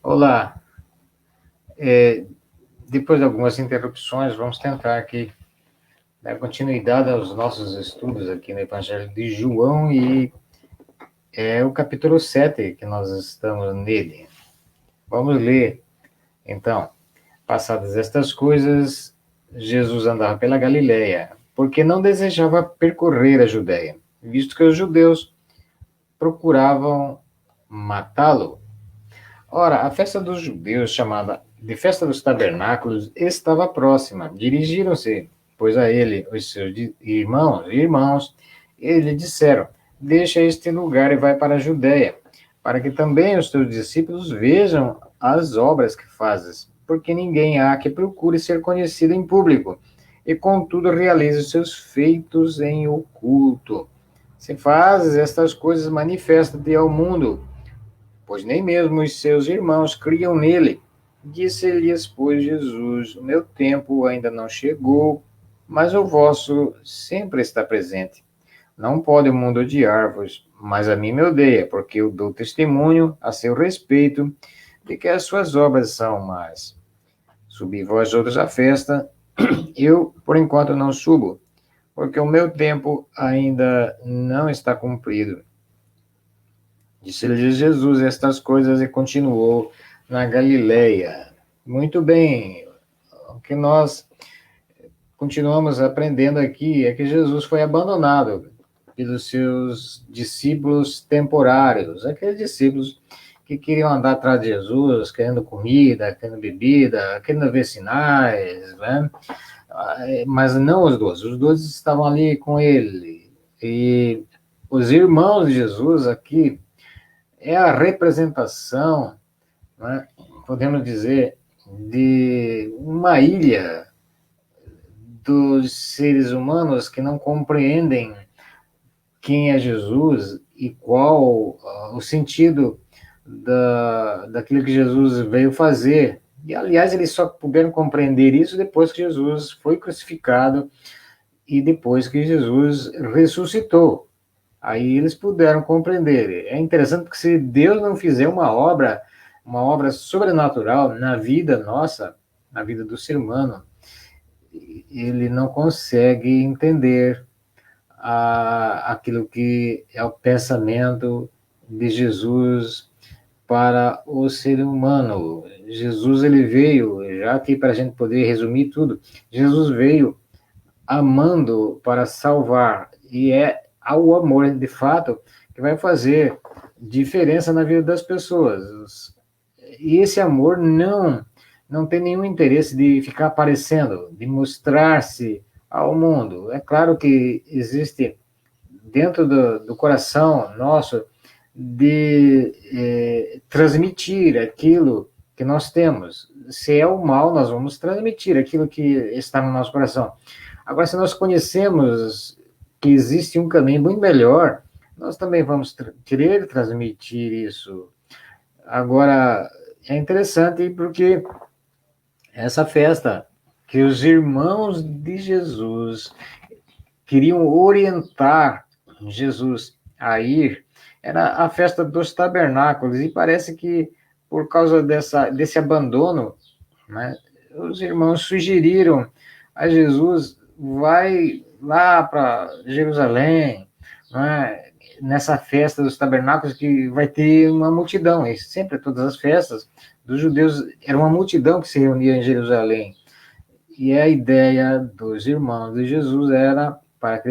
Olá, é, depois de algumas interrupções, vamos tentar aqui dar continuidade aos nossos estudos aqui no Evangelho de João e é o capítulo 7 que nós estamos nele. Vamos ler, então. Passadas estas coisas, Jesus andava pela Galileia, porque não desejava percorrer a Judéia, visto que os judeus procuravam matá-lo. Ora, a festa dos judeus, chamada de Festa dos Tabernáculos, estava próxima. Dirigiram-se, pois, a ele os seus irmãos, e lhe disseram: Deixa este lugar e vai para a Judéia, para que também os teus discípulos vejam as obras que fazes, porque ninguém há que procure ser conhecido em público, e contudo realize os seus feitos em oculto. Se fazes estas coisas, manifesta-te ao mundo, pois nem mesmo os seus irmãos criam nele. Disse-lhes, pois, Jesus: O meu tempo ainda não chegou, mas o vosso sempre está presente. Não pode o mundo odiar-vos, mas a mim me odeia, porque eu dou testemunho a seu respeito de que as suas obras são más. Subi vós outros à festa, eu, por enquanto, não subo, porque o meu tempo ainda não está cumprido. Disse-lhe Jesus estas coisas e continuou na Galileia. Muito bem, o que nós continuamos aprendendo aqui é que Jesus foi abandonado pelos seus discípulos temporários, aqueles discípulos que queriam andar atrás de Jesus, querendo comida, querendo bebida, querendo ver sinais, né? Mas não os doze estavam ali com ele. E os irmãos de Jesus aqui é a representação, né, podemos dizer, de uma ilha dos seres humanos que não compreendem quem é Jesus e qual o sentido daquilo que Jesus veio fazer. E, aliás, eles só puderam compreender isso depois que Jesus foi crucificado e depois que Jesus ressuscitou. Aí eles puderam compreender. É interessante porque se Deus não fizer uma obra sobrenatural na vida nossa, na vida do ser humano, ele não consegue entender aquilo que é o pensamento de Jesus para o ser humano. Jesus ele veio, já aqui para a gente poder resumir tudo, Jesus veio amando para salvar, e é ao amor, de fato, que vai fazer diferença na vida das pessoas. E esse amor não tem nenhum interesse de ficar aparecendo, de mostrar-se ao mundo. É claro que existe dentro do coração nosso de transmitir aquilo que nós temos. Se é o mal, nós vamos transmitir aquilo que está no nosso coração. Agora, se nós conhecemos que existe um caminho muito melhor, nós também vamos querer transmitir isso. Agora, é interessante porque essa festa que os irmãos de Jesus queriam orientar Jesus a ir era a festa dos tabernáculos, e parece que por causa desse abandono, né, os irmãos sugeriram a Jesus: vai lá para Jerusalém, né, nessa festa dos tabernáculos que vai ter uma multidão. E sempre todas as festas dos judeus era uma multidão que se reunia em Jerusalém. E a ideia dos irmãos de Jesus era para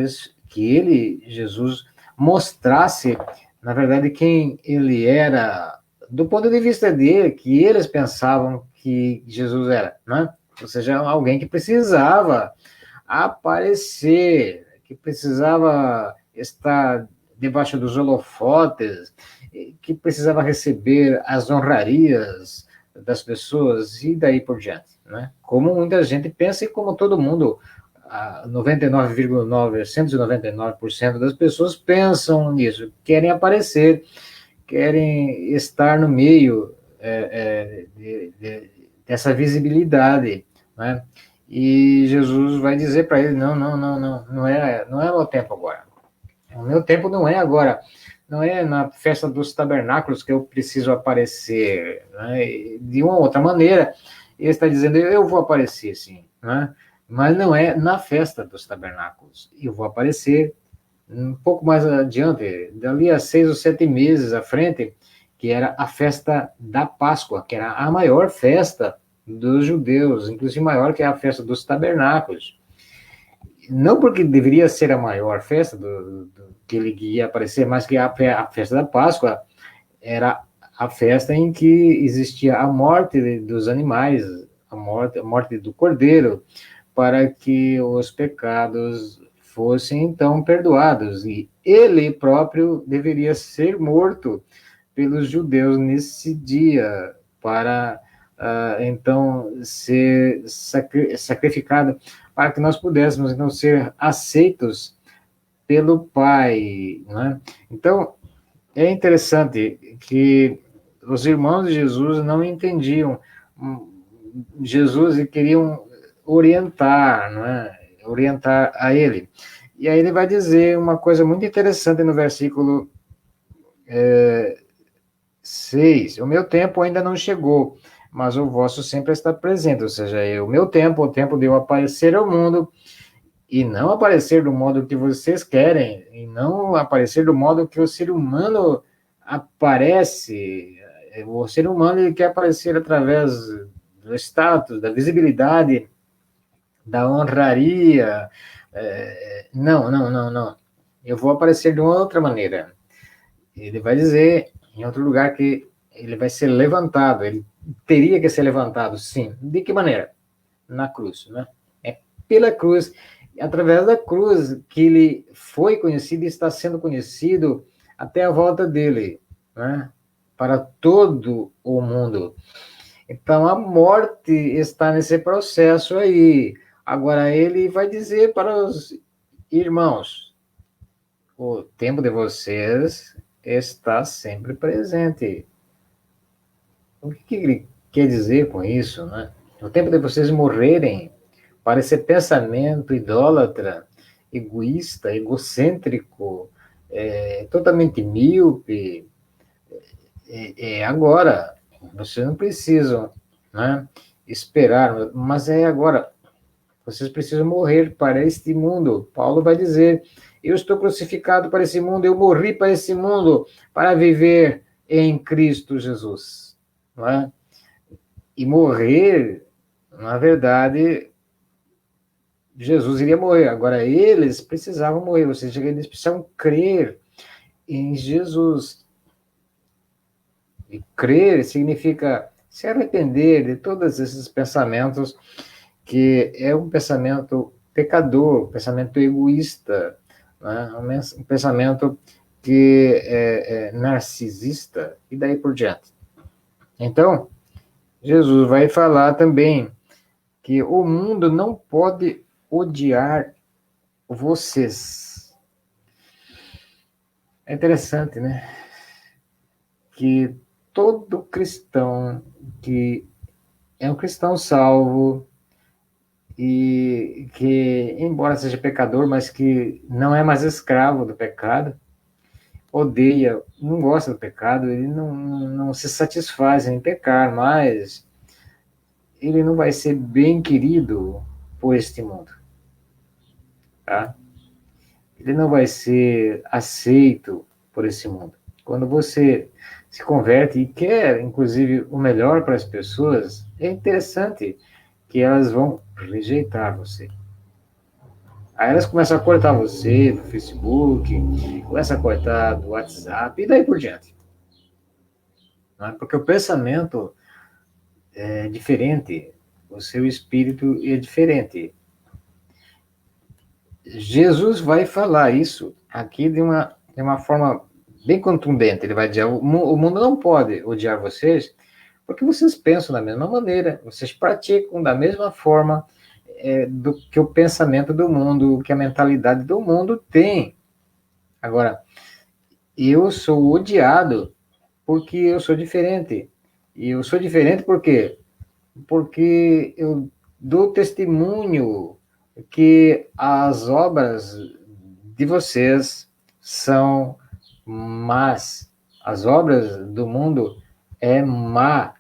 que ele, Jesus, mostrasse, na verdade, quem ele era, do ponto de vista dele, que eles pensavam que Jesus era, né? Ou seja, alguém que precisava aparecer, que precisava estar debaixo dos holofotes, que precisava receber as honrarias das pessoas e daí por diante, né? Como muita gente pensa e como todo mundo, 99,999% das pessoas pensam nisso, querem aparecer, querem estar no meio dessa visibilidade, né? E Jesus vai dizer para ele: não é o meu tempo agora. O meu tempo não é agora. não é na festa dos tabernáculos que eu preciso aparecer, né? De uma outra maneira, ele está dizendo, eu vou aparecer, sim, né? Mas não é na festa dos tabernáculos. Eu vou aparecer um pouco mais adiante, dali a 6 ou 7 meses à frente, que era a festa da Páscoa, que era a maior festa dos judeus, inclusive maior que a festa dos tabernáculos. Não porque deveria ser a maior festa que ele ia aparecer, mas que a festa da Páscoa era a festa em que existia a morte dos animais, a morte do cordeiro, para que os pecados fossem então perdoados. E ele próprio deveria ser morto pelos judeus nesse dia, para então ser sacrificado, para que nós pudéssemos então ser aceitos pelo Pai, né? Então, é interessante que os irmãos de Jesus não entendiam Jesus e queriam orientar, né? Orientar a ele. E aí ele vai dizer uma coisa muito interessante no versículo 6. O meu tempo ainda não chegou, mas o vosso sempre está presente. Ou seja, o meu tempo, o tempo de eu aparecer ao mundo, e não aparecer do modo que vocês querem, e não aparecer do modo que o ser humano aparece. O ser humano ele quer aparecer através do status, da visibilidade, da honraria. Não, não, não, não. Eu vou aparecer de uma outra maneira. Ele vai dizer em outro lugar que ele vai ser levantado, ele teria que ser levantado, sim. De que maneira? Na cruz, né? É pela cruz, através da cruz que ele foi conhecido e está sendo conhecido até a volta dele, né? Para todo o mundo. Então a morte está nesse processo aí. Agora ele vai dizer para os irmãos: o tempo de vocês está sempre presente. O que ele quer dizer com isso, né? O tempo de vocês morrerem para esse pensamento idólatra, egoísta, egocêntrico, totalmente míope, agora. Vocês não precisam, né, esperar, mas é agora. Vocês precisam morrer para este mundo. Paulo vai dizer: eu estou crucificado para esse mundo, eu morri para esse mundo, para viver em Cristo Jesus. Não é? E morrer, na verdade, Jesus iria morrer. Agora, eles precisavam morrer, ou seja, eles precisavam crer em Jesus. E crer significa se arrepender de todos esses pensamentos, que é um pensamento pecador, um pensamento egoísta, né? Um pensamento que é narcisista, e daí por diante. Então, Jesus vai falar também que o mundo não pode odiar vocês. É interessante, né? Que todo cristão que é um cristão salvo e que, embora seja pecador, mas que não é mais escravo do pecado, odeia, não gosta do pecado, ele não se satisfaz em pecar, mas ele não vai ser bem querido por este mundo, tá? Ele não vai ser aceito por esse mundo. Quando você se converte e quer, inclusive, o melhor para as pessoas, é interessante que elas vão rejeitar você. Aí elas começam a cortar você do Facebook, começam a cortar do WhatsApp e daí por diante. Não é? Porque o pensamento é diferente, o seu espírito é diferente. Jesus vai falar isso aqui de uma forma bem contundente. Ele vai dizer: o mundo não pode odiar vocês porque vocês pensam da mesma maneira, vocês praticam da mesma forma do que o pensamento do mundo, que a mentalidade do mundo tem. Agora, eu sou odiado porque eu sou diferente. E eu sou diferente por quê? Porque eu dou testemunho que as obras de vocês são mas as obras do mundo é má.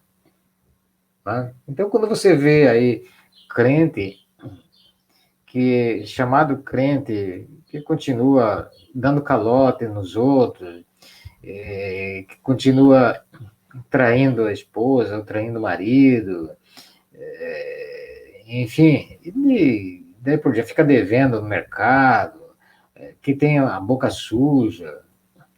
Né? Então, quando você vê aí crente, chamado crente, que continua dando calote nos outros, que continua traindo a esposa, ou traindo o marido, enfim, e daí por dia fica devendo no mercado, que tem a boca suja,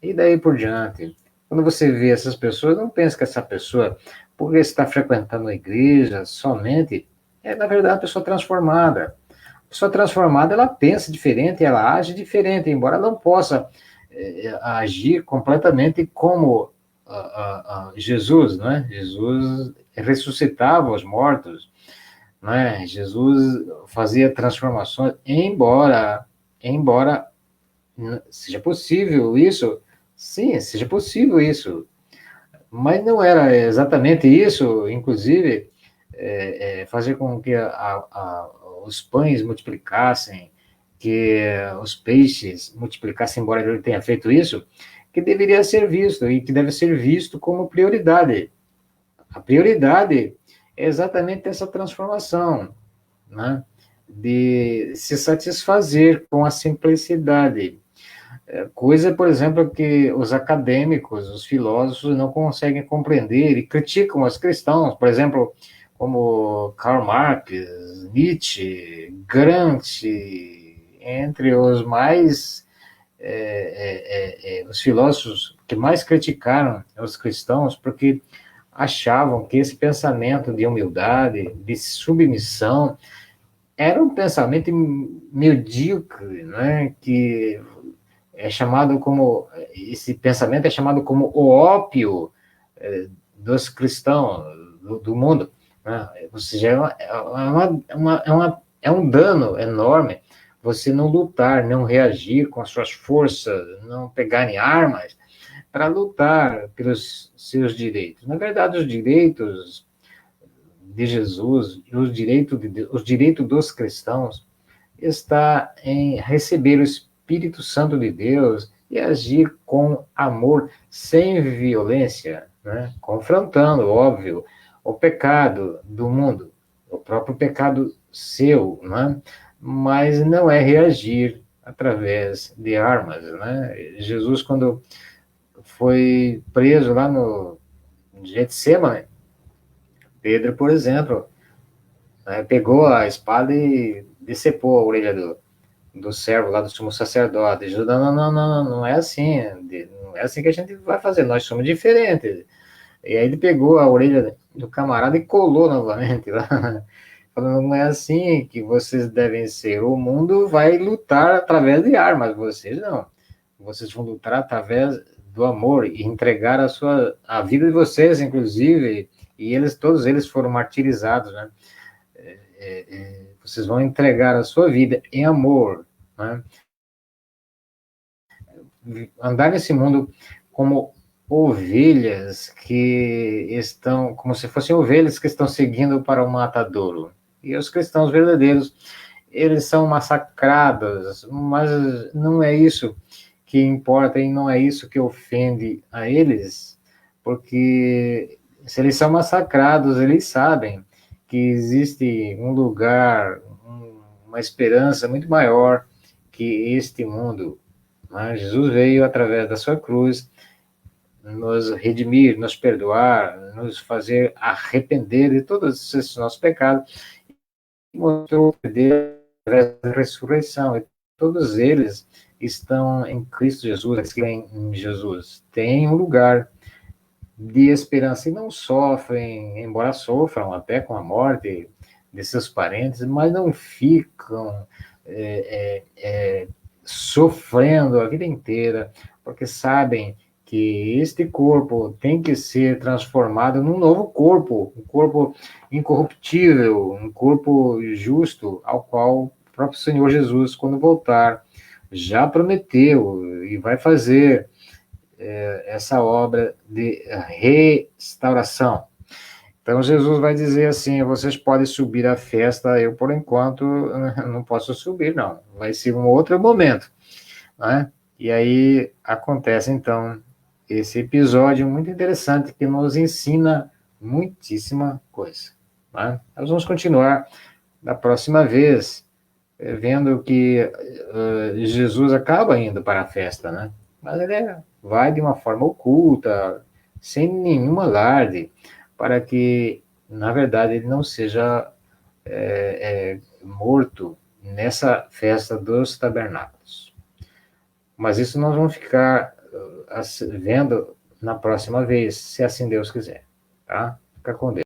e daí por diante. Quando você vê essas pessoas, não pensa que essa pessoa, por está frequentando a igreja somente, é na verdade uma pessoa transformada. A pessoa transformada, ela pensa diferente, ela age diferente, embora ela não possa agir completamente como Jesus, né? Jesus ressuscitava os mortos, né? Jesus fazia transformações, embora seja possível isso, sim, seja possível isso, mas não era exatamente isso, inclusive, fazer com que os pães multiplicassem, que os peixes multiplicassem, embora ele tenha feito isso, que deveria ser visto e que deve ser visto como prioridade. A prioridade é exatamente essa transformação, né? De se satisfazer com a simplicidade. Coisa, por exemplo, que os acadêmicos, os filósofos não conseguem compreender e criticam os cristãos, por exemplo, como Karl Marx, Nietzsche, Gramsci, entre os mais os filósofos que mais criticaram os cristãos, porque achavam que esse pensamento de humildade, de submissão, era um pensamento medíocre, né? Que é chamado como, esse pensamento é chamado como o ópio dos cristãos, do mundo, né? Ou seja, é um dano enorme você não lutar, não reagir com as suas forças, não pegar em armas para lutar pelos seus direitos. Na verdade, os direitos de Jesus, os direitos dos cristãos, está em receber o Espírito Santo de Deus e agir com amor, sem violência, né? Confrontando, óbvio, o pecado do mundo, o próprio pecado seu, né? Mas não é reagir através de armas, né? Jesus, quando foi preso lá no Getsemane, Pedro, por exemplo, né, pegou a espada e decepou a orelha do servo lá do sumo sacerdote. Jesus, não, não, não, não, não é assim, não é assim que a gente vai fazer, nós somos diferentes. E aí ele pegou a orelha do camarada e colou novamente lá, falando, não é assim que vocês devem ser, o mundo vai lutar através de armas, vocês não. Vocês vão lutar através do amor e entregar a vida de vocês, inclusive, e todos eles foram martirizados, né? Vocês vão entregar a sua vida em amor, né? Andar nesse mundo como ovelhas que estão, como se fossem ovelhas que estão seguindo para o matadouro. E os cristãos verdadeiros, eles são massacrados, mas não é isso que importa e não é isso que ofende a eles, porque se eles são massacrados, eles sabem que existe um lugar, uma esperança muito maior que este mundo. Mas Jesus veio através da sua cruz nos redimir, nos perdoar, nos fazer arrepender de todos esses nossos pecados e mostrou o poder através da ressurreição. E todos eles estão em Cristo Jesus, eles creem em Jesus. Tem um lugar de esperança e não sofrem, embora sofram até com a morte de seus parentes, mas não ficam sofrendo a vida inteira, porque sabem que este corpo tem que ser transformado num novo corpo, um corpo incorruptível, um corpo justo, ao qual o próprio Senhor Jesus, quando voltar, já prometeu e vai fazer essa obra de restauração. Então Jesus vai dizer assim: vocês podem subir à festa, eu por enquanto não posso subir, não. Vai ser um outro momento, né? E aí acontece então esse episódio muito interessante que nos ensina muitíssima coisa. Né? Nós vamos continuar da próxima vez, vendo que Jesus acaba indo para a festa, né? Mas ele vai de uma forma oculta, sem nenhum alarde, para que, na verdade, ele não seja morto nessa festa dos tabernáculos. Mas isso nós vamos ficar vendo na próxima vez, se assim Deus quiser. Tá? Fica com Deus.